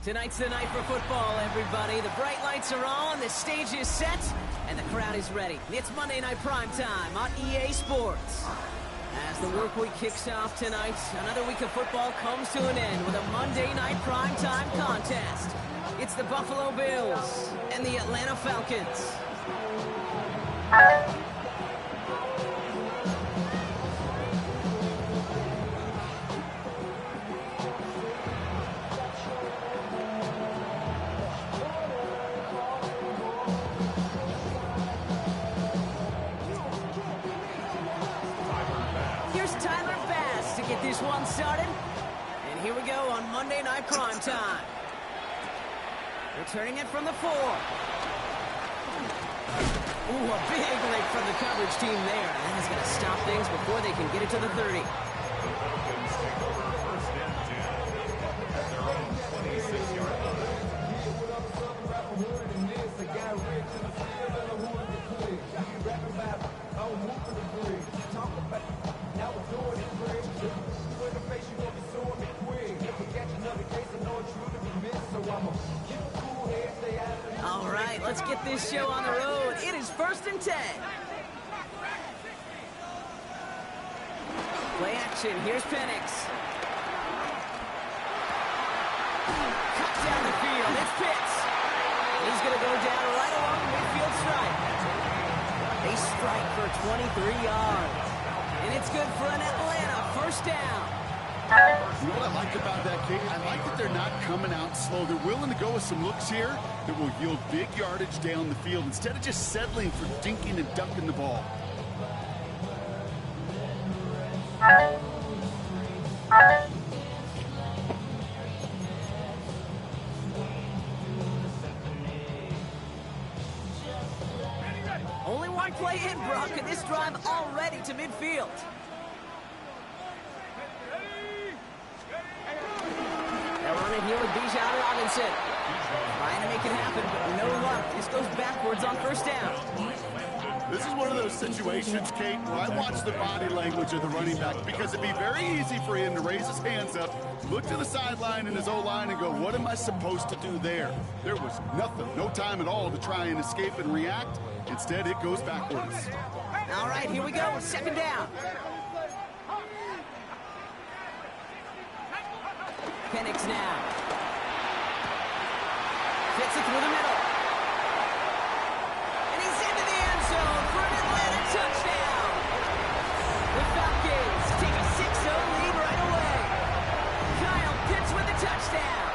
Tonight's the night for football, everybody. The bright lights are on, the stage is set, and the crowd is ready. It's Monday Night Prime Time on EA Sports. As the work week kicks off tonight, another week of football comes to an end with a Monday Night Prime Time contest. It's the Buffalo Bills and the Atlanta Falcons. This one started, and here we go on Monday Night Prime Time. Returning it from the 4. Ooh, a big leg from the coverage team there. That is going to stop things before they can get it to the 30. All right, let's get this show on the road. It is 1st and 10. Play action. Here's Penix. Cut down the field. It's Pitts. He's going to go down right along the midfield stripe. They strike for 23 yards. And it's good for an Atlanta first down. You know what I like about that kick? I like that they're not coming out slow. They're willing to go with some looks here that will yield big yardage down the field instead of just settling for dinking and ducking the ball. Only one play in, Brock, and this drive already to midfield. Here with Bijan Robinson. Trying to make it happen, but no luck. This goes backwards on first down. This is one of those situations, Kate, where I watch the body language of the running back because it'd be very easy for him to raise his hands up, look to the sideline in his O-line and go, what am I supposed to do there? There was nothing, no time at all to try and escape and react. Instead, it goes backwards. All right, here we go. 2nd down. Penix now. Gets it through the middle. And he's into the end zone for an Atlanta touchdown. The Falcons take a 6-0 lead right away. Kyle Pitts with the touchdown.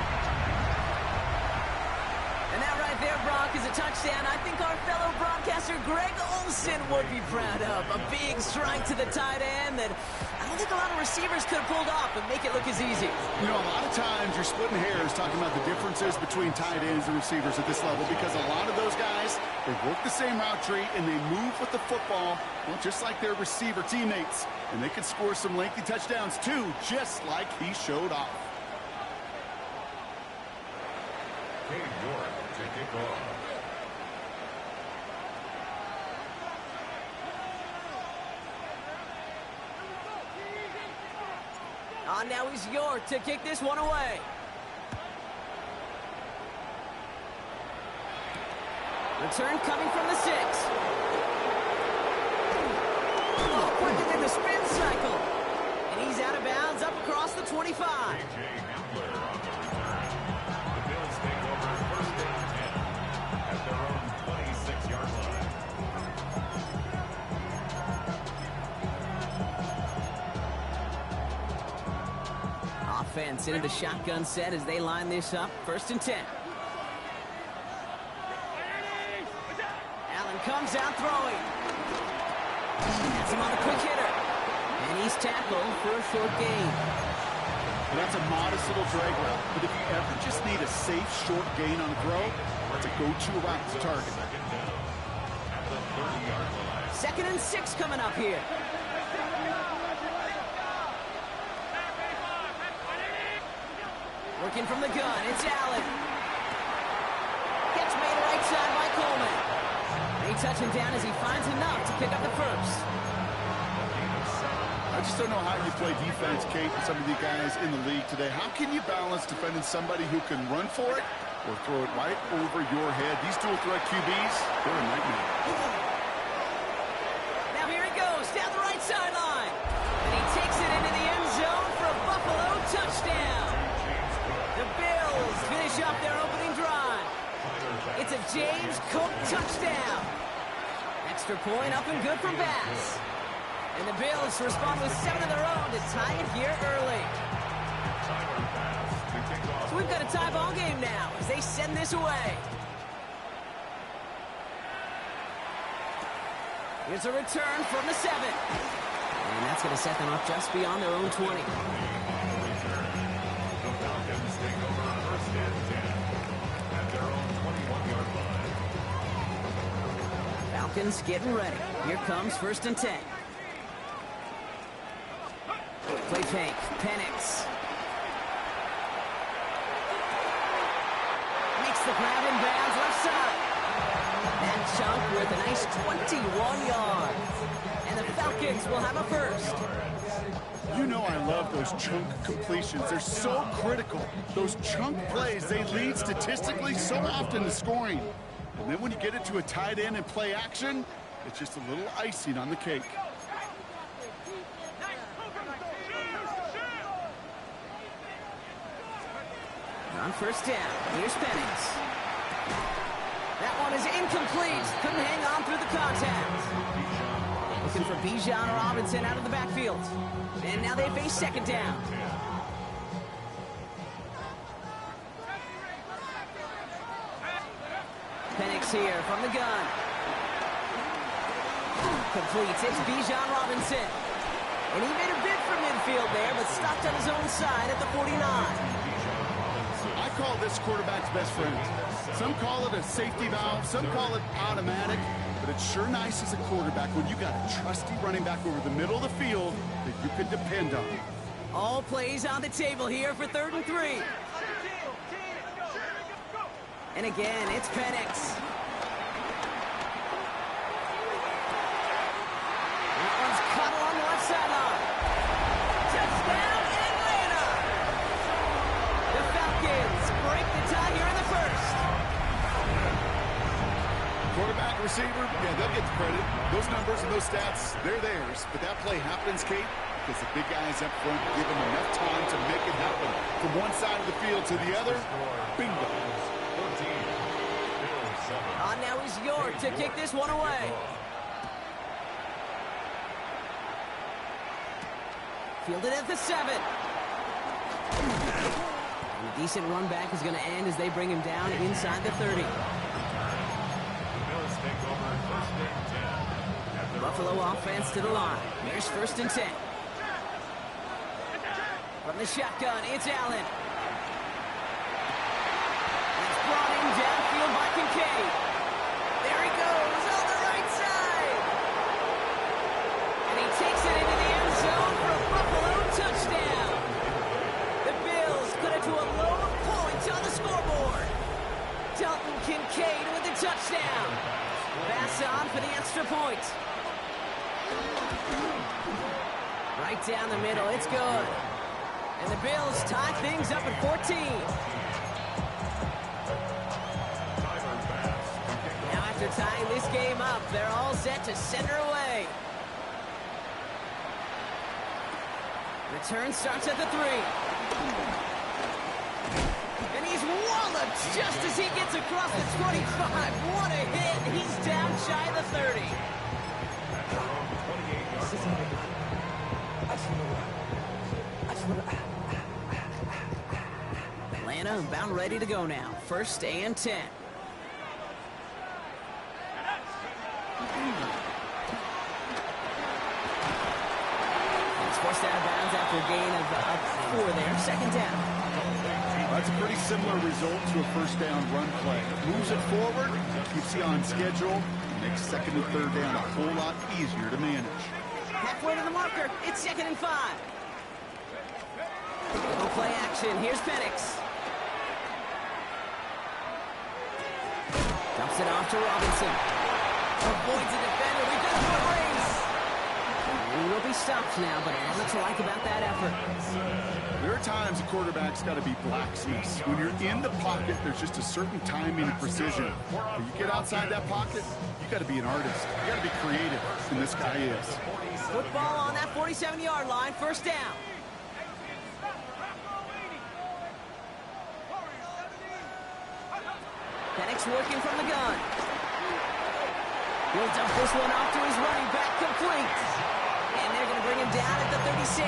And that right there, Brock, is a touchdown I think our fellow broadcaster Greg Olsen would be proud of. A big strike to the tight end that I don't think a lot of receivers could have pulled off and make it look as easy. You know, a lot of times you're splitting hairs talking about the differences between tight ends and receivers at this level because a lot of those guys, they work the same route tree and they move with the football, well, just like their receiver teammates. And they can score some lengthy touchdowns too, just like he showed off. Cade York to kick off. Now he's York to kick this one away. Return coming from the 6. Oh, quicker than the spin cycle. And he's out of bounds up across the 25. A.J. Hamler on the return. The Bills take over 1st and 10 at their own 26-yard line. Offense into the shotgun set as they line this up. 1st and 10. Allen comes out throwing. That's him on the quick hitter. And he's tackled for a short gain. Well, that's a modest little drag route. But if you ever just need a safe short gain on a throw, it's a go-to route to target. 2nd and 6 coming up here. Working from the gun, it's Allen. Gets made right side by Coleman. They touch him down as he finds enough to pick up the first. I just don't know how you play defense, Kate, with some of the guys in the league today. How can you balance defending somebody who can run for it or throw it right over your head? These dual threat QBs, they're a nightmare. Now here he goes, down the right sideline. And he takes it into the end zone for a Buffalo touchdown. The Bills finish up their opening drive. It's a James Cook touchdown. Extra point up and good for Bass. And the Bills respond with 7 of their own to tie it here early. So we've got a tie ball game now as they send this away. Here's a return from the 7. And that's going to set them up just beyond their own 20. The Falcons take over first and 10 at their own 21-yard line. Falcons getting ready. Here comes first and 10. Play fake. Penix. Makes the grab in bounds left side. That chunk with a nice 21 yards. And the Falcons will have a first. You know I love those chunk completions. They're so critical. Those chunk plays, they lead statistically so often to scoring. And then when you get it to a tight end and play action, it's just a little icing on the cake. On first down, here's Penix. That one is incomplete. Couldn't hang on through the contact. Looking for Bijan Robinson out of the backfield. And now they face second down. Penix here from the gun. Completes. It's Bijan Robinson. And he made a bid for midfield there, but stopped on his own side at the 49. I call this quarterback's best friend. Some call it a safety valve, some call it automatic, but it's sure nice as a quarterback when you got a trusty running back over the middle of the field that you can depend on. All plays on the table here for 3rd and 3. And again, it's Penix. That one's cut along the left sideline. Touchdown, Atlanta! The Falcons break the tie here in the first. Quarterback, receiver, yeah, they'll get the credit. Those numbers and those stats, they're theirs. But that play happens, Kate, because the big guys up front give them enough time to make it happen. From one side of the field to the other, bingo. On now is York to kick this one away. Fielded at the 7. And a decent run back is going to end as they bring him down inside the 30. Buffalo offense to the line. Here's 1st and 10. From the shotgun, it's Allen. It's brought in downfield by Kincaid. There he goes on the right side. And he takes it into the end zone for a Buffalo touchdown. The Bills cut it to a low of points on the scoreboard. Dalton Kincaid with the touchdown. Pass on for the extra point. Right down the middle, it's good. And the Bills tie things up at 14. Now after tying this game up, they're all set to send her away. Return starts at the 3. And he's walloped just as he gets across the 25. What a hit. He's down shy of the 30. Atlanta about ready to go now. 1st and 10. It's forced out of bounds after a gain of 4 there. 2nd down. That's a pretty similar result to a 1st down run play. Moves it forward, keeps you on schedule, makes 2nd and 3rd down a whole lot easier to manage. Halfway to the marker, it's 2nd and 5. No play action, here's Penix. Dumps it off to Robinson. Avoids a defender, we've got a foot race. He will be stopped now, but I know what to like about that effort. There are times a quarterback's got to be blacksmiths. When you're in the pocket, there's just a certain timing and precision. When you get outside that pocket, you got to be an artist. You got to be creative, and this guy is. Football on that 47-yard line, first down. Penix working from the gun. He'll dump this one off to his running back, complete. And they're going to bring him down at the 36.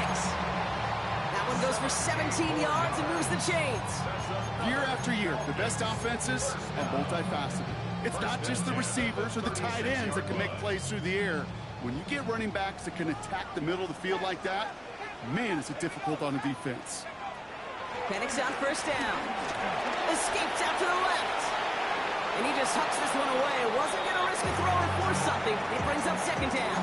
That one goes for 17 yards and moves the chains. Year after year, the best offenses are multifaceted. It's not just the receivers or the tight ends that can make plays through the air. When you get running backs that can attack the middle of the field like that, man, is it difficult on a defense. Penix on first down. Escapes out to the left. And he just hucks this one away. Wasn't going to risk a throw or force something. It brings up second down.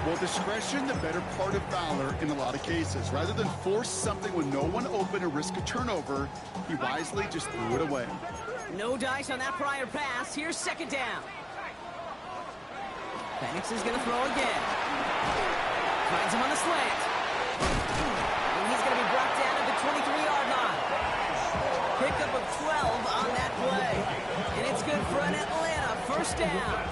Well, discretion, the better part of valor in a lot of cases. Rather than force something with no one open and risk a turnover, he wisely just threw it away. No dice on that prior pass. Here's second down. Penix is going to throw again. Finds him on the slant. And he's going to be brought down at the 23-yard line. Pickup of 12 on that play. And it's good for an Atlanta first down.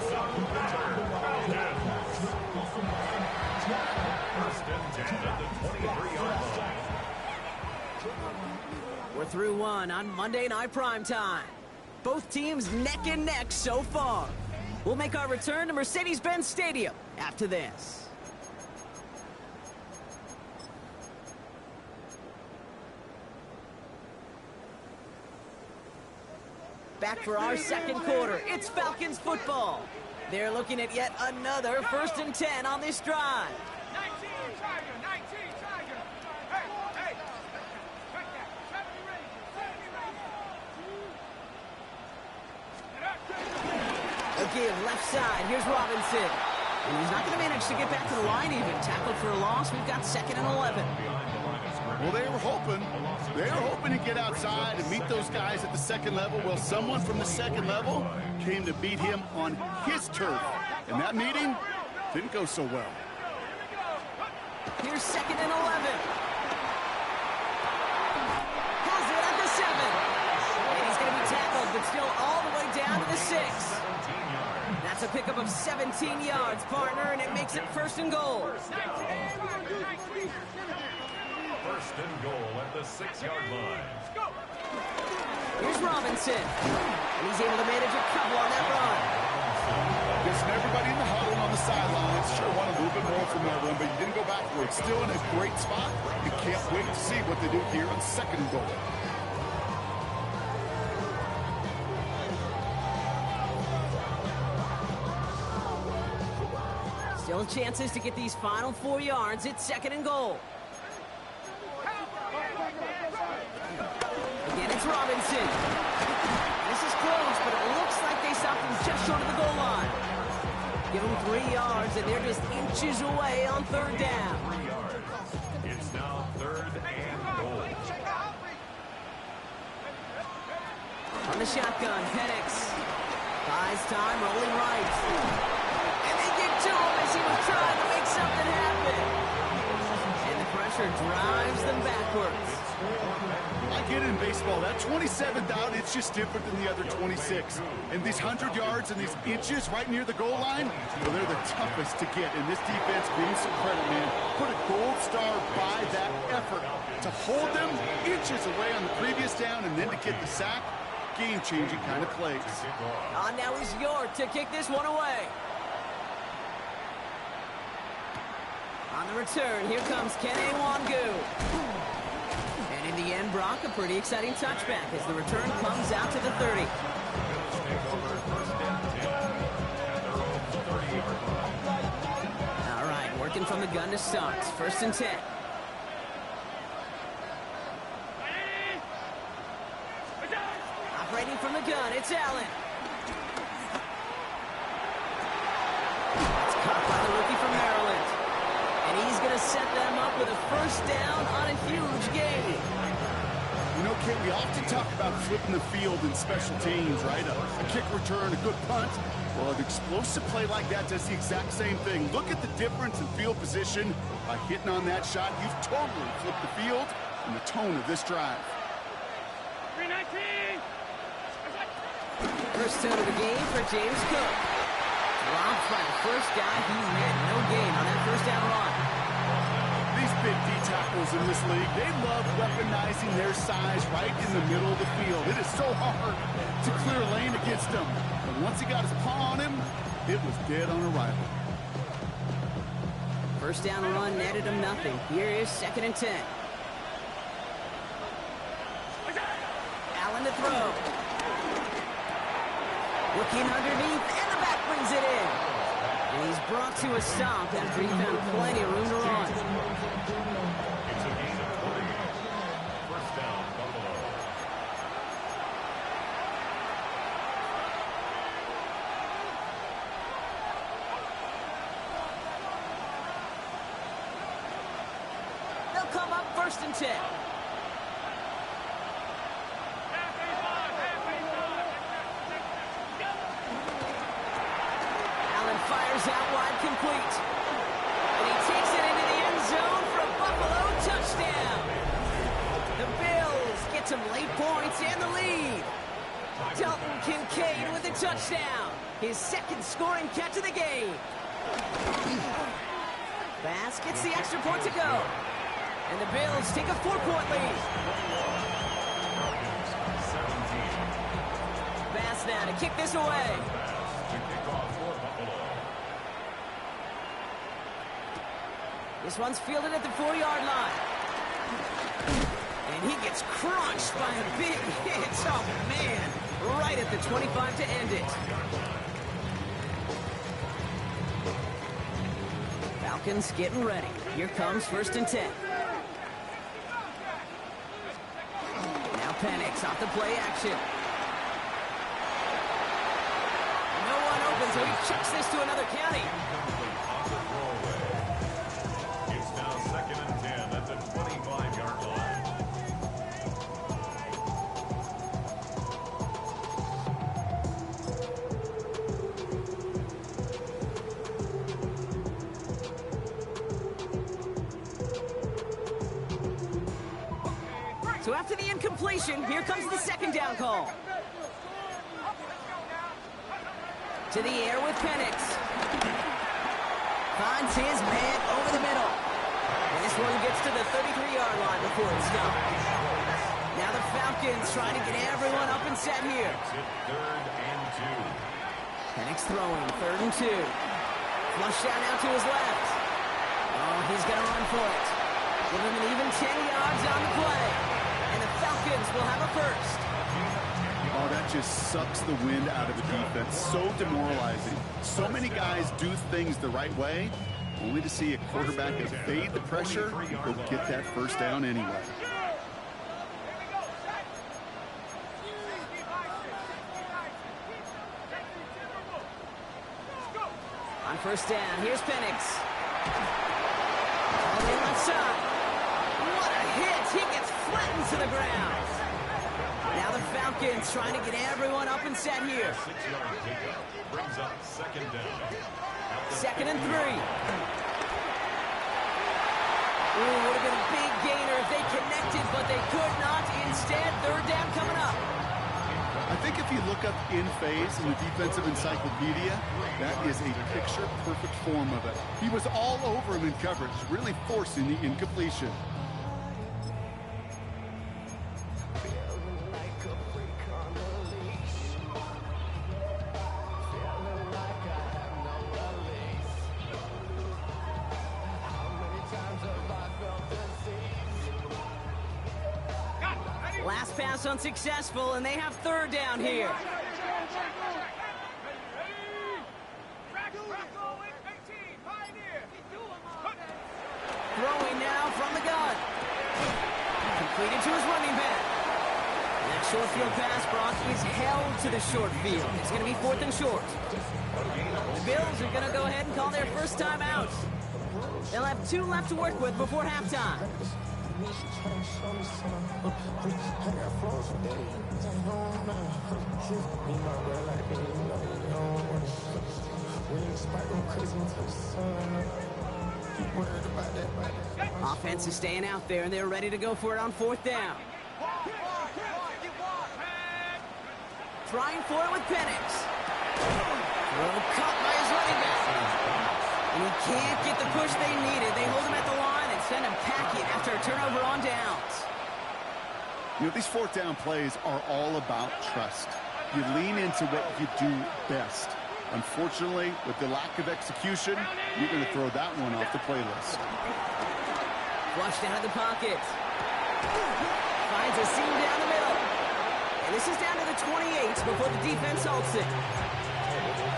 We're through one on Monday Night Primetime. Both teams neck and neck so far. We'll make our return to Mercedes-Benz Stadium after this. Back for our second quarter. It's Falcons football. They're looking at yet another 1st and 10 on this drive. 19 Tiger. Hey. A give left side. Here's Robinson. And he's not going to manage to get back to the line even. Tackled for a loss. We've got 2nd and 11. Well, they were hoping to get outside and meet those guys at the second level. Well, someone from the second level came to beat him on his turf. And that meeting didn't go so well. Here's 2nd and 11. Has it at the 7. And he's going to be tackled, but still all the way down to the 6. That's a pickup of 17 yards, partner, and it makes it 1st and goal. 1st and goal at the 6-yard line. Here's Robinson. And he's able to manage a couple on that run. Listen, everybody in the huddle on the sidelines sure want a little bit more from that run, but you didn't go backwards. Still in a great spot. You can't wait to see what they do here on 2nd and goal. Still chances to get these final 4 yards. It's 2nd and goal. Again, it's Robinson. This is close, but it looks like they stopped him just short of the goal line. Give them 3 yards, and they're just inches away on 3rd down. 3 yards. It's now 3rd and goal. On the shotgun, Penix buys time, rolling right. And they get to him as he was trying to make something happen. And the pressure drives them backwards. I get it in baseball. That 27th out, it's just different than the other 26. And these 100 yards and these inches right near the goal line, well, they're the toughest to get. And this defense, give them some credit, man. Put a gold star by that effort to hold them inches away on the previous down and then to get the sack. Game-changing kind of plays. On now is York to kick this one away. On the return, here comes Kene Nwangwu. And in the end, Brock, a pretty exciting touchback as the return comes out to the 30. All right, working from the gun to start. 1st and 10. Operating from the gun, it's Allen. It's caught by the rookie from Maryland. And he's going to set them up with a 1st down on a huge gain. You know, Kate, we often talk about flipping the field in special teams, right? A kick return, a good punt. Well, an explosive play like that does the exact same thing. Look at the difference in field position. By hitting on that shot, you've totally flipped the field and the tone of this drive. 319! First out of the game for James Cook. Dropped by the first guy he met. No gain on that first down run. These big D tackles in this league, they love weaponizing their size right in the middle of the field. It is so hard to clear a lane against them. But once he got his paw on him, it was dead on arrival. First down run netted him nothing. Here is 2nd and 10. Allen to throw. Looking underneath, and the back brings it in. And he's brought to a stop after he found plenty of room to run. It's a gain of 3. First down, Buffalo. They'll come up 1st and 10. Allen fires out wide, complete. And he takes it into the end zone for a Buffalo touchdown. The Bills get some late points and the lead. Dalton Kincaid with a touchdown. His 2nd scoring catch of the game. Bass gets the extra point to go. And the Bills take a 4-point lead. 17. Bass now to kick this away. To kick off for Buffalo. This one's fielded at the 4-yard line. And he gets crunched by a big hit. Oh, man. Right at the 25 to end it. Falcons getting ready. Here comes 1st and 10. Now Penix off the play action. No one open, so he chucks this to another county. It's now 2nd and 10 at the 25-yard line. So after the incompletion, here comes the 2nd down call. To the air with Penix. Finds his man over the middle. And this one gets to the 33-yard line before it's stopped. Now the Falcons trying to get everyone up and set here. It's 3rd and 2. Penix throwing, 3rd and 2. Flush down out to his left. Oh, he's going to run for it. Give him an even 10 yards on the play. And the Falcons will have a first. Oh, that just sucks the wind out of the defense. So demoralizing. So many guys do things the right way, only to see a quarterback evade the pressure and go get that first down anyway. On 1st down, here's Penix. On the left side. What a hit! He gets flattened to the ground. Now the Falcons trying to get everyone up and set here. 6-yard pickup brings up 2nd down. 2nd and 3. Ooh, would have been a big gainer if they connected, but they could not. Instead, 3rd down coming up. I think if you look up in phase in the defensive encyclopedia, that is a picture-perfect form of it. He was all over him in coverage, really forcing the incompletion. Last pass unsuccessful, and they have 3rd down here. Throwing now from the gun. Completed to his running back. And that short field pass, Brock, is held to the short field. It's going to be 4th and short. The Bills are going to go ahead and call their first time out. They'll have 2 left to work with before halftime. Offense is staying out there, and they're ready to go for it on 4th down. Trying for it with Penix. Throw caught by his running back. And he can't get the push they needed. They hold him at the line and send him packing after a turnover on downs. You know, these 4th down plays are all about trust. You lean into what you do best. Unfortunately, with the lack of execution, you're going to throw that one off the playlist. Flushed out of the pocket. Finds a seam down the middle. And this is down to the 28 before the defense halts it.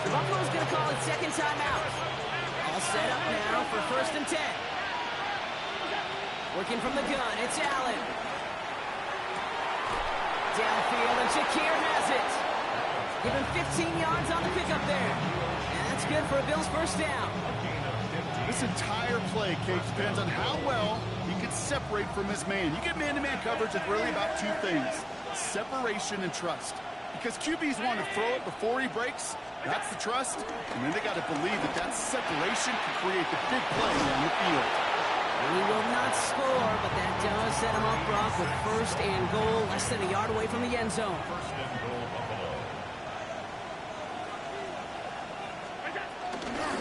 The Buffalo's going to call it second timeout. All set up now for 1st and 10. Working from the gun, it's Allen. Downfield, and Shakir has it. Give him 15 yards on the pickup there. And that's good for a Bills 1st down. This entire play, Kate, depends on how well he can separate from his man. You get man-to-man coverage, it's really about 2 things. Separation and trust. Because QBs want to throw it before he breaks. That's the trust. And then they got to believe that that separation can create the big play down the field. He will not score, but that does set him up, Brock, with 1st and goal, less than a yard away from the end zone. 1st and goal, Buffalo.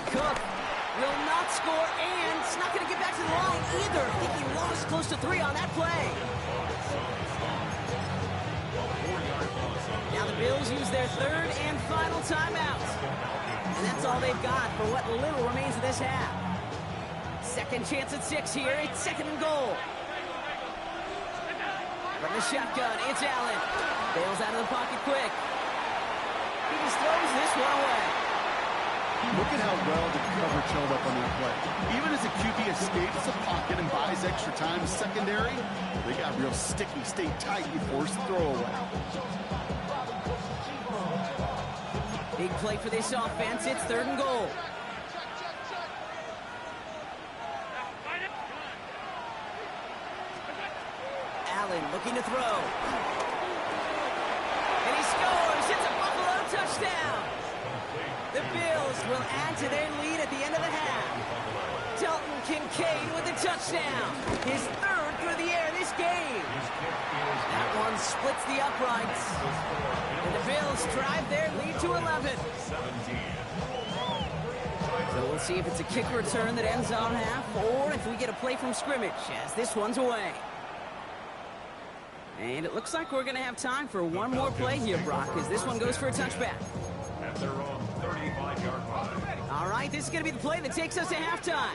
Cook will not score, and it's not going to get back to the line either. I think he lost close to 3 on that play. Now the Bills use their 3rd and final timeout. And that's all they've got for what little remains of this half. Second chance at 6 here. It's 2nd and goal. From the shotgun, it's Allen. Bails out of the pocket quick. He just throws this one away. Look at how well the coverage held up on that play. Even as a QB escapes the pocket and buys extra time secondary, they got real sticky, stay tight and force the throwaway. Big play for this offense. It's 3rd and goal. Allen looking to throw. And he scores. It's a Buffalo touchdown. The Bills will add to their lead at the end of the half. Dalton Kincaid with a touchdown. His 3rd through the air this game. That one splits the uprights. And the Bills drive their lead to 11. 17. So we'll see if it's a kick return that ends on half, or if we get a play from scrimmage as this one's away. And it looks like we're going to have time for one more play here, Brock, as this one goes for a touchback. At their own 35-yard line. All right, this is going to be the play that takes us to halftime.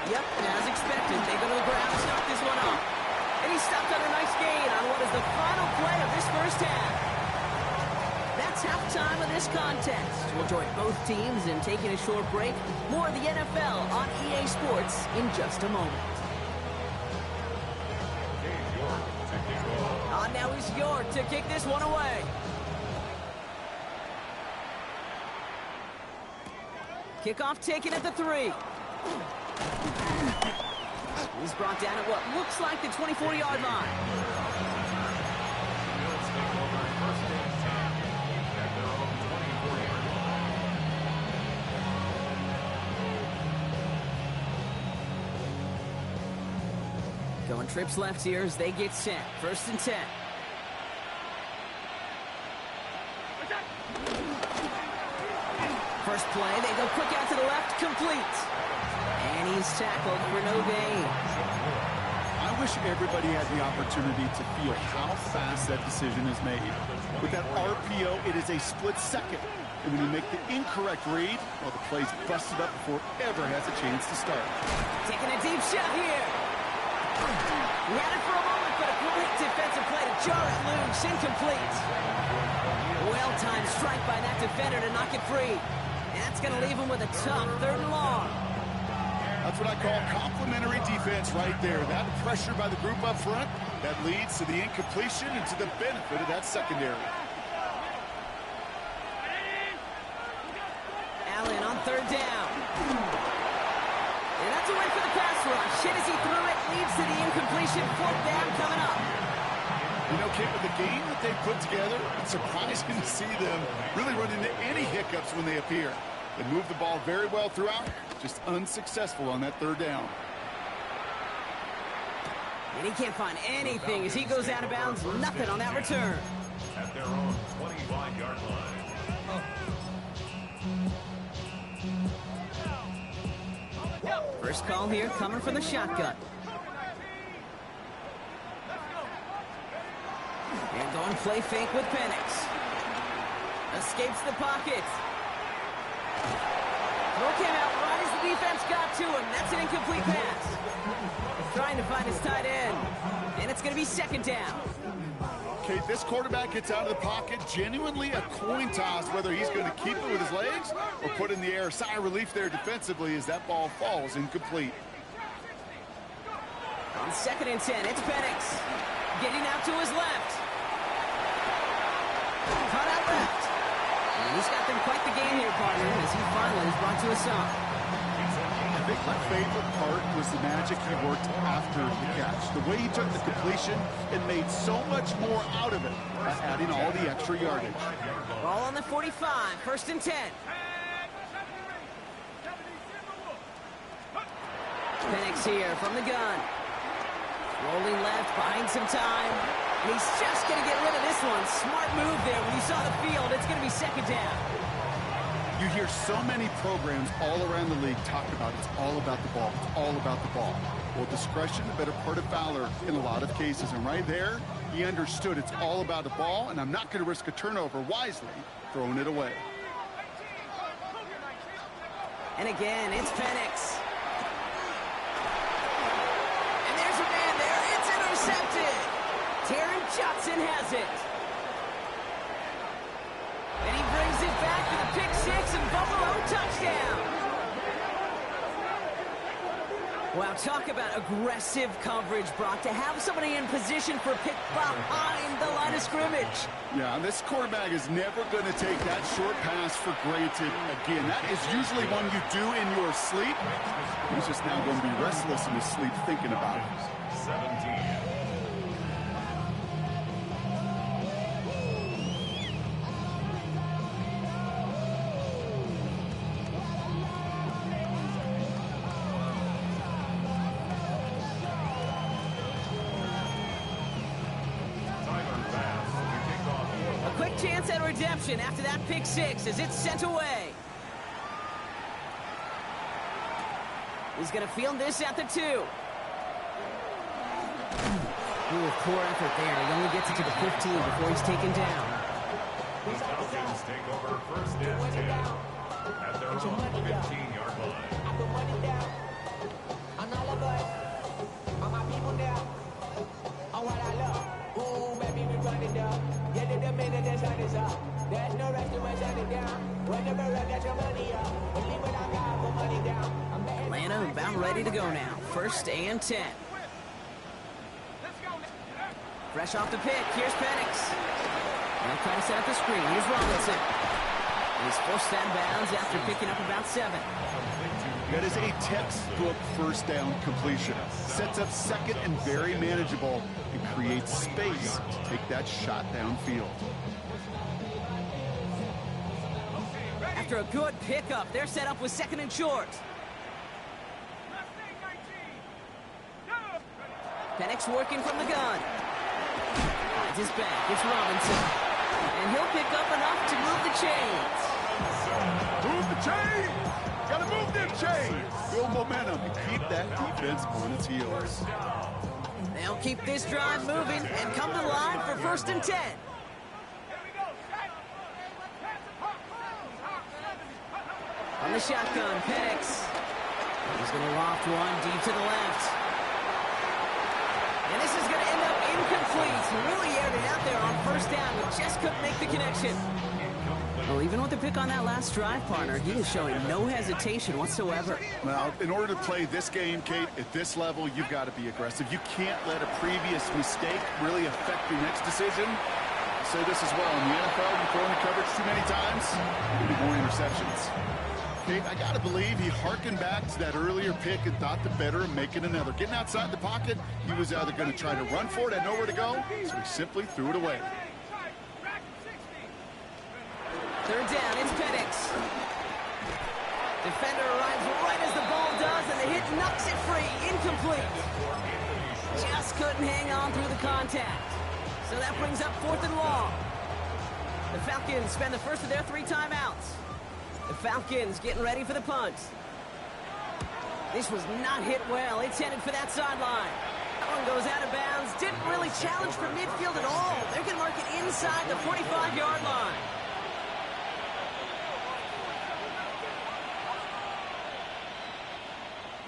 Yep, and as expected, they go to the ground to start this one off. And he stopped on a nice gain on what is the final play of this 1st half. That's halftime of this contest. We'll join both teams in taking a short break. More of the NFL on EA Sports in just a moment. On now is York to kick this one away. Kickoff taken at the 3. He's brought down at what looks like the 24-yard line. Bills take over 1st and 10 at their own 24-yard line. Going trips left here as they get set. 1st and 10. First play, they go quick out to the left, complete. And he's tackled for no gain. I wish everybody had the opportunity to feel how fast that decision is made. With that RPO, it is a split second. And when you make the incorrect read, well, the play's busted up before it ever has a chance to start. Taking a deep shot here. He had it for a moment, but a great defensive play to jar it loose, incomplete. Well-timed strike by that defender to knock it free. And that's going to leave him with a tough 3rd and long. That's what I call complimentary defense right there. That pressure by the group up front, that leads to the incompletion and to the benefit of that secondary. Allen on 3rd down. And that's a win for the pass rush. Hit as he threw it, leads to the incompletion. 4th down coming up. You know, Kate, with the game that they put together, it's surprising to see them really run into any hiccups when they appear. They move the ball very well throughout, just unsuccessful on that third down. And he can't find anything as he goes out of bounds. Nothing on that return. At their own 25-yard line. First call here coming from the shotgun. And going play fake with Penix. Escapes the pocket. Throw came out right as the defense got to him. That's an incomplete pass. Trying to find his tight end. And it's going to be second down. Kate, this quarterback gets out of the pocket, genuinely a coin toss whether he's going to keep it with his legs or put in the air. Sigh of relief there defensively as that ball falls incomplete. On 2nd and 10, it's Penix. Getting out to his left. Cut out left. And he's got them quite the game here, partner, as he finally is brought to a stop. I think my favorite part was the magic he worked after the catch. The way he took the completion and made so much more out of it by adding all the extra yardage. Ball on the 45, 1st and 10. Penix here from the gun. Rolling left, buying some time. And he's just going to get rid of this one. Smart move there. When you saw the field, it's going to be second down. You hear so many programs all around the league talk about it's all about the ball. It's all about the ball. Well, discretion, the better part of valor in a lot of cases. And right there, he understood it's all about the ball, and I'm not going to risk a turnover wisely, throwing it away. And again, it's Penix. And there's a man there. It's intercepted. Taron Johnson has it. And he brings it back to the pick six and Buffalo touchdown. Wow, talk about aggressive coverage, Brock. To have somebody in position for a pick behind the line of scrimmage. Yeah, and this quarterback is never going to take that short pass for granted again. That is usually one you do in your sleep. He's just now going to be restless in his sleep thinking about it. 17. Chance at redemption after that pick six as it's sent away. He's going to field this at the 2. Ooh, poor effort there. He only gets it to the 15 before he's taken down. The Falcons take over 1st and 10 at their own 15-yard line. Atlanta about ready to go now. 1st and 10. Fresh off the pick, here's Penix. They'll try to set up the screen. Here's Robinson. He's forced out of bounds after picking up about 7. That is a textbook first down completion. Sets up second and very manageable and creates space to take that shot downfield. After a good pickup, they're set up with 2nd and short. Penix working from the gun. Finds his back. It's Robinson. And he'll pick up enough to move the chains. Move the chains! Gotta move them chains! Build momentum and keep that defense on its heels. They'll keep this drive moving and come to the line for 1st and 10. On the shotgun, Penix. He's going to loft one deep to the left. And this is going to end up incomplete. He really aired it out there on 1st down, but just couldn't make the connection. Well, even with the pick on that last drive, partner, he is showing no hesitation whatsoever. Well, in order to play this game, Kate, at this level, you've got to be aggressive. You can't let a previous mistake really affect your next decision. I say this as well. In the NFL, you throw in the coverage too many times, you're going to be more interceptions. Kate, I got to believe he harkened back to that earlier pick and thought the better of making another. Getting outside the pocket, he was either going to try to run for it, had nowhere to go, so he simply threw it away. Third down, it's Penix. Defender arrives right as the ball does, and the hit knocks it free. Incomplete. Just couldn't hang on through the contact. So that brings up 4th and long. The Falcons spend the first of their 3 timeouts. The Falcons getting ready for the punt. This was not hit well. It's headed for that sideline. That one goes out of bounds. Didn't really challenge for midfield at all. They're going to mark it inside the 45-yard line.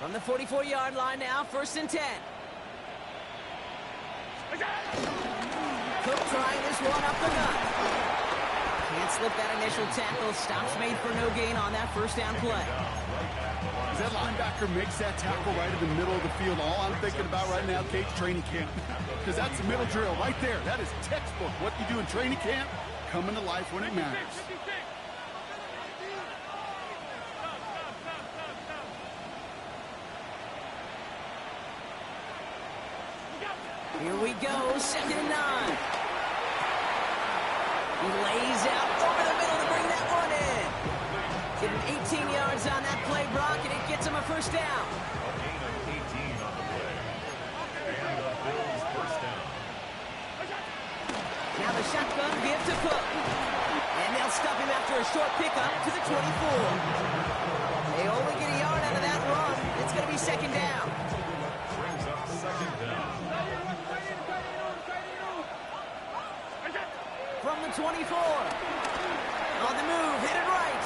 From the 44-yard line now, 1st and 10. Cook trying this one up the gut. Can't slip that initial tackle. Stops made for no gain on that first down play. As that linebacker makes that tackle right in the middle of the field, all I'm thinking about right now, Kate, training camp. Because that's the middle drill right there. That is textbook. What you do in training camp, coming to life when it matters. Here we go, 2nd and 9. He lays out over the middle to bring that one in. Give him 18 yards on that play, Brock, and it gets him a first down. A gain of 18 on the play. And the Bills first down. Now the shotgun give to Cook. And they'll stop him after a short pickup to the 24. They only get a yard out of that run. It's going to be 2nd down. Brings up 2nd down. From the 24. On the move, hit it right.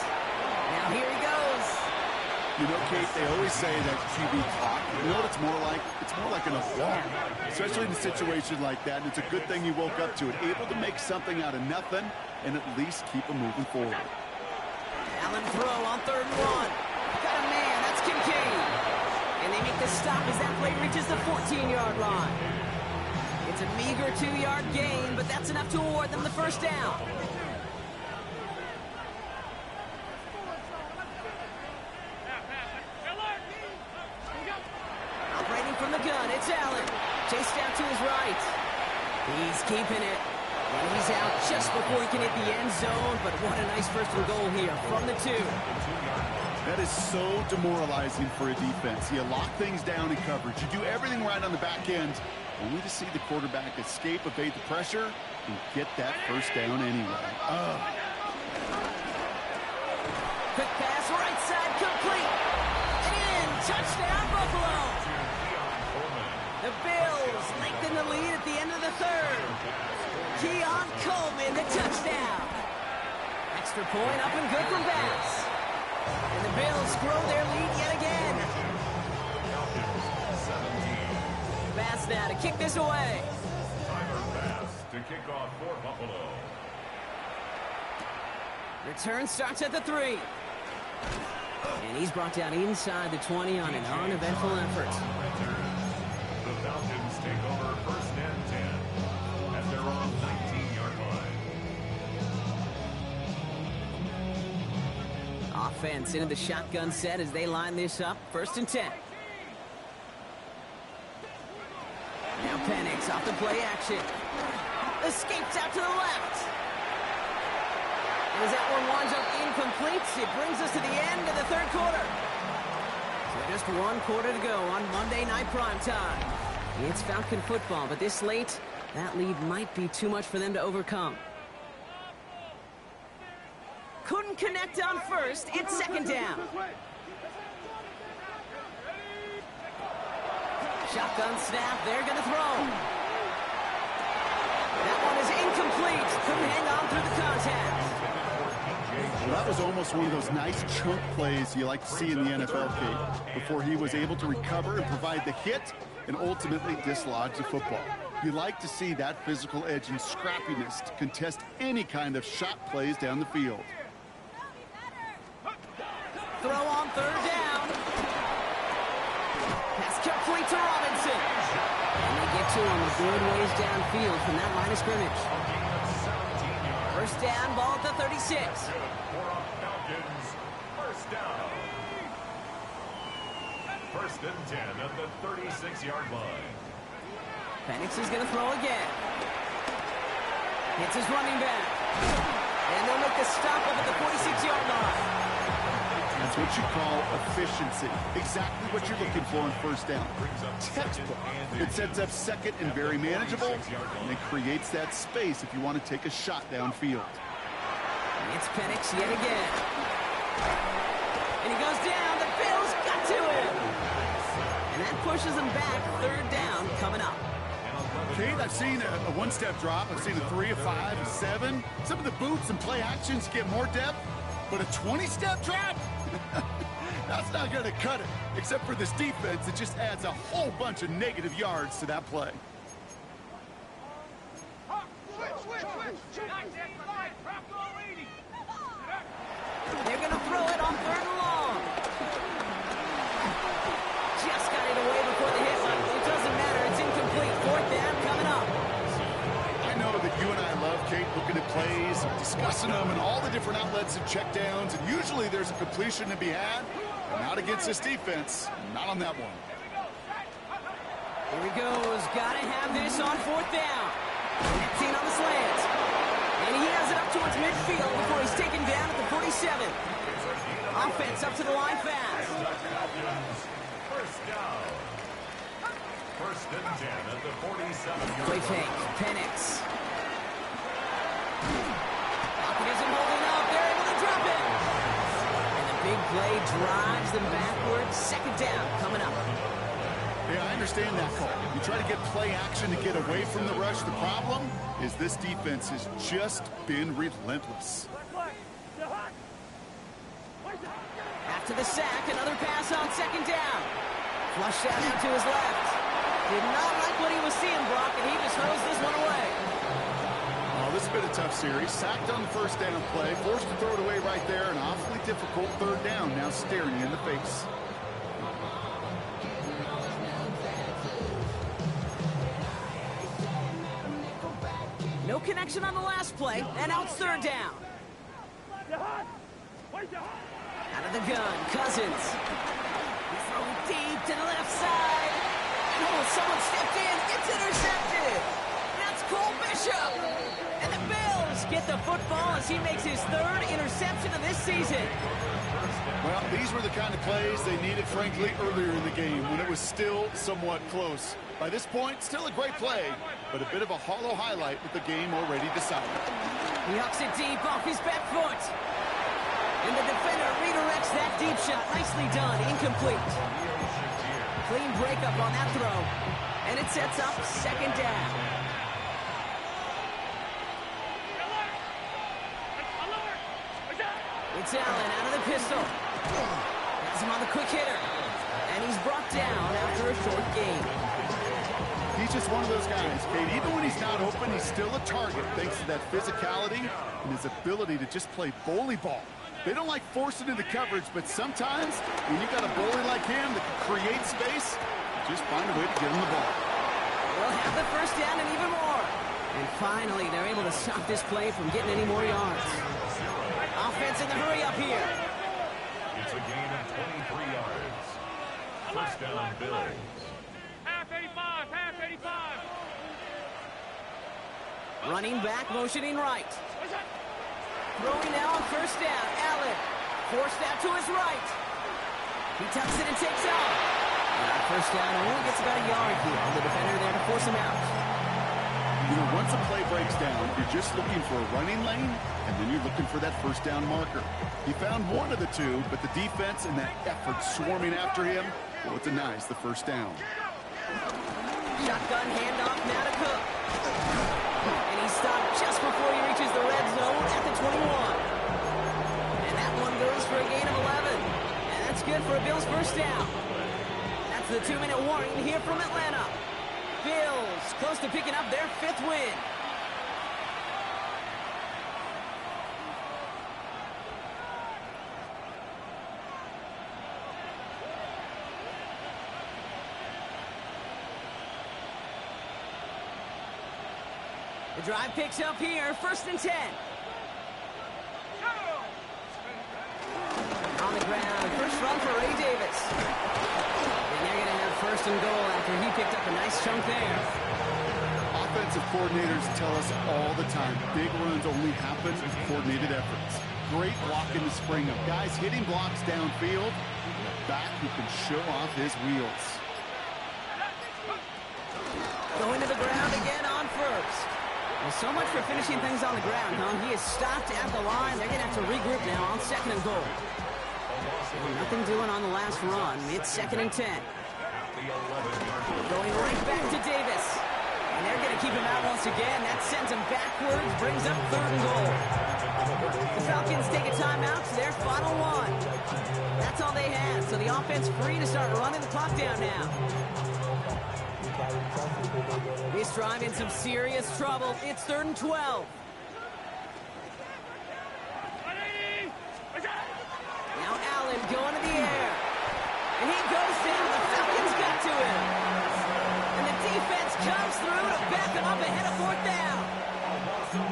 Now here he goes. You know, Kate, they always say that QB clock. You know what it's more like? It's more like an walk, especially in a situation like that. And it's a good thing you woke up to it, able to make something out of nothing and at least keep them moving forward. Allen throw on 3rd and 1. Got a man, that's Kincaid. And they make the stop as that play reaches the 14-yard line. It's a meager 2-yard gain, but that's enough to award them the first down. Operating from the gun, it's Allen. Chased out to his right. He's keeping it. And he's out just before he can hit the end zone, but what a nice first and goal here from the 2. That is so demoralizing for a defense. You lock things down in coverage. You do everything right on the back end, only to see the quarterback escape, evade the pressure, and get that first down anyway. Quick pass, right side, complete. In, touchdown, Buffalo. The Bills lengthen the lead at the end of the 3rd. Keon Coleman, the touchdown. Extra point up and good from Bass. And the Bills grow their lead yet again. Bass now to kick this away. Tyler Bass to kick off for Buffalo. Return starts at the 3. And he's brought down inside the 20 on an uneventful effort. The Falcons take over 1st and 10 at their own 19-yard line. Offense into the shotgun set as they line this up. 1st and 10. Now Penix off the play action. Escapes out to the left. As that one winds up incomplete, it brings us to the end of the 3rd quarter. So just 1 quarter to go on Monday Night Primetime. It's Falcon football, but this late, that lead might be too much for them to overcome. Couldn't connect on 1st. It's 2nd down. Shotgun snap. They're going to throw. That one is incomplete. Couldn't hang on through the contact. Well, that was almost one of those nice chunk plays you like to see in the NFL, Kate, before he was able to recover and provide the hit and ultimately dislodge the football. You like to see that physical edge and scrappiness to contest any kind of shot plays down the field. Throw on 3rd down. Pass complete to Robinson. And they get to him a good ways downfield from that line of scrimmage. First down, ball at the 36. first down. First and 10 at the 36-yard line. Penix is going to throw again. Hits his running back. And they'll make the stop up at the 46-yard line. That's what you call efficiency. Exactly what you're looking for on first down. Textbook. It sets up second and very manageable, and it creates that space if you want to take a shot downfield. It's Penix yet again. And he goes down. The Bills got to him. And that pushes him back. Third down coming up. Kate, I've seen a one-step drop. I've seen a 3, a 5, a 7. Some of the boots and play actions get more depth, but a 20-step drop? That's not going to cut it. Except for this defense, it just adds a whole bunch of negative yards to that play. They're going to throw it on third and long. Just got it away before the hit, but it doesn't matter. It's incomplete. Fourth down coming up. I know that you and I love, Kate, looking at plays, discussing them, and all the different outlets and checkdowns, and usually there's a completion to be had, but not against this defense. Not on that one. Here he goes. Got to have this on fourth down. 15 on the slant. And he has it up towards midfield before he's taken down at the 47. Offense up to the line fast. First down. First and 10 at the 47-yard Play line. fake. Penix. Pocket isn't holding up. They're able to drop it. And the big play drives them backwards. Second down coming up. Yeah, I understand that call. You try to get play action to get away from the rush. The problem is this defense has just been relentless. After the sack, another pass on second down. Flushed out to his left. Did not like what he was seeing, Brock, and he just throws this one away. Oh, this has been a tough series. Sacked on the first down play, forced to throw it away right there. An awfully difficult third down now staring you in the face. No connection on the last play, and now it's third down. Out of the gun, Cousins. He's throwing deep to the left side. And oh, someone stepped in. It's intercepted. That's Cole Bishop. And the Bills get the football as he makes his third interception of this season. Well, these were the kind of plays they needed, frankly, earlier in the game when it was still somewhat close. By this point, still a great play, but a bit of a hollow highlight with the game already decided. He hucks it deep off his back foot. And the defender redirects that deep shot. Nicely done. Incomplete. Clean breakup on that throw. And it sets up second down. It's Allen out of the pistol. Has him on the quick hitter. And he's brought down after a short gain. He's just one of those guys, Kate. Even when he's not open, he's still a target thanks to that physicality and his ability to just play bully ball. They don't like forcing into coverage, but sometimes when you got a bully like him that can create space, just find a way to get him the ball. They'll have the first down and even more. And finally, they're able to stop this play from getting any more yards. Offense in the hurry up here. It's a gain of 23 yards. First down, Bills. Half 85, half 85. Running back, motioning right. Throwing now on first down. Allen forced out to his right. He tucks it and takes off. And on first down, only gets about a yard here. The defender there to force him out. You know, once a play breaks down, you're just looking for a running lane, and then you're looking for that first down marker. He found one of the two, but the defense and that effort swarming after him, well, it denies the first down. Shotgun handoff now to Cook. And he stopped just before he reaches the red zone at the 21. And that one goes for a gain of 11. And that's good for a Bills first down. That's the 2-minute warning here from Atlanta. Bills close to picking up their 5th win. The drive picks up here, 1st and 10. On on the ground. First run for Ray Davis. And they're going to have first and goal after he picked up a nice chunk there. Offensive coordinators tell us all the time, big runs only happen with coordinated efforts. Great block in the spring of guys hitting blocks downfield, and a back who can show off his wheels. Going to the ground again on first. Well, so much for finishing things on the ground, huh? He is stopped at the line. They're going to have to regroup now on second and goal. Well, nothing doing on the last run. It's second and 10. Going right back to Davis. And they're going to keep him out once again. That sends him backwards, brings up third and goal. The Falcons take a timeout to their final one. That's all they had, so the offense free to start running the clock down now. This drive in some serious trouble. It's third and 12. Now Allen going to the air. And he goes down. The Falcons got to him. And the defense comes through to back him up ahead of fourth down.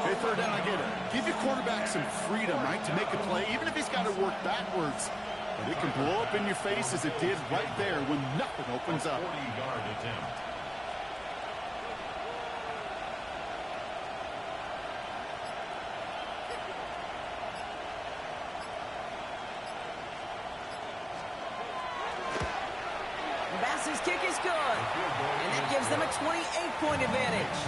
Hey, third down, I get it. Give your quarterback some freedom, right, to make a play, even if he's got to work backwards. But it can blow up in your face as it did right there when nothing opens up. 40-yard attempt. Bass's kick is good. And that gives them a 28-point advantage.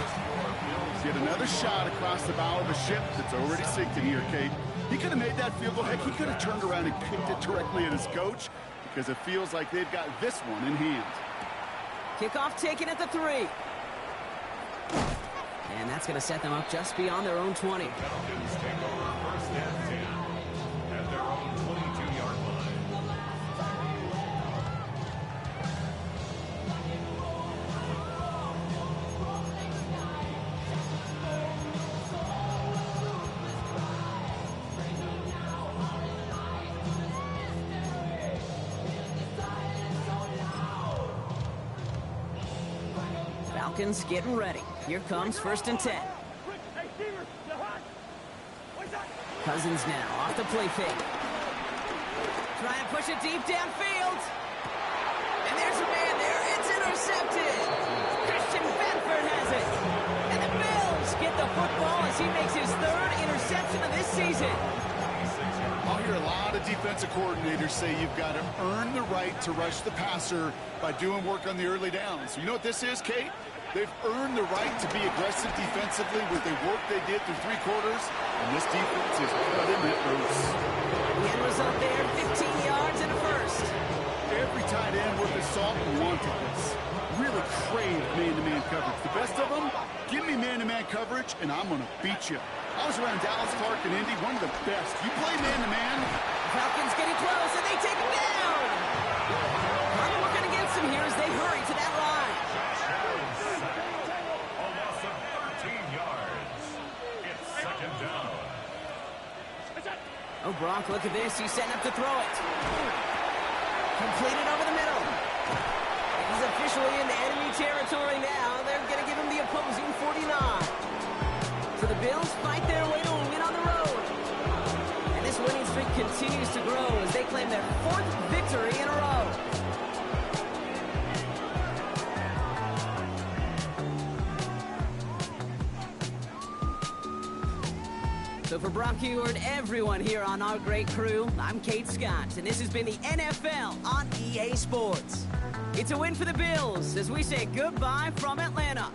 Get another shot across the bow of a ship that's already sinking here, Kate. He could have made that field goal. Heck, he could have turned around and kicked it directly at his coach because it feels like they've got this one in hand. Kickoff taken at the 3. And that's going to set them up just beyond their own 20. Falcons take over first and 10 at their own 22-yard line. Falcons getting ready. Here comes first and 10. Cousins now off the play fake. Try and push it deep downfield. And there's a man there. It's intercepted. Christian Benford has it. And the Bills get the football as he makes his third interception of this season. I'll hear a lot of defensive coordinators say you've got to earn the right to rush the passer by doing work on the early downs. You know what this is, Kate? They've earned the right to be aggressive defensively with the work they did through 3 quarters, and this defense is cutting it loose. The end result there, 15 yards and a first. Every tight end worth his salt wanted this. Really crave man-to-man coverage. The best of them, give me man-to-man coverage, and I'm going to beat you. I was around Dallas, Clark, and Indy, one of the best. You play man-to-man. Falcons getting close, and they take him down. Hard working against him here as they hurry to that line. A loss of 13 yards. It's second down. Oh, Gronk, look at this. He's setting up to throw it. Completed over the middle. He's officially into enemy territory now. They're going to give him the opposing 49. So the Bills fight their way to a win on the road. And this winning streak continues to grow as they claim their 4th victory in a row. So for Brock Huard, everyone here on our great crew, I'm Kate Scott, and this has been the NFL on EA Sports. It's a win for the Bills as we say goodbye from Atlanta.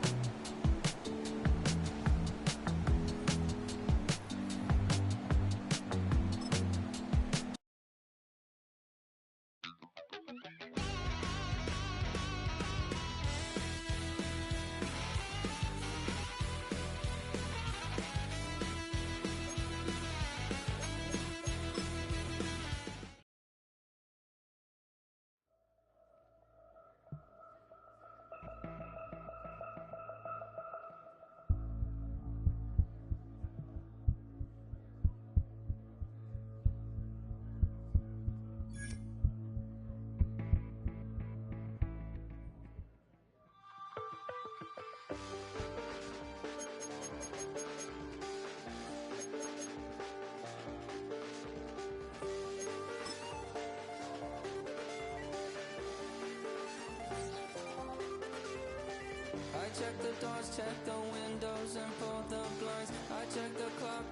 I check the doors, check the windows, and pull the blinds. I check the clock.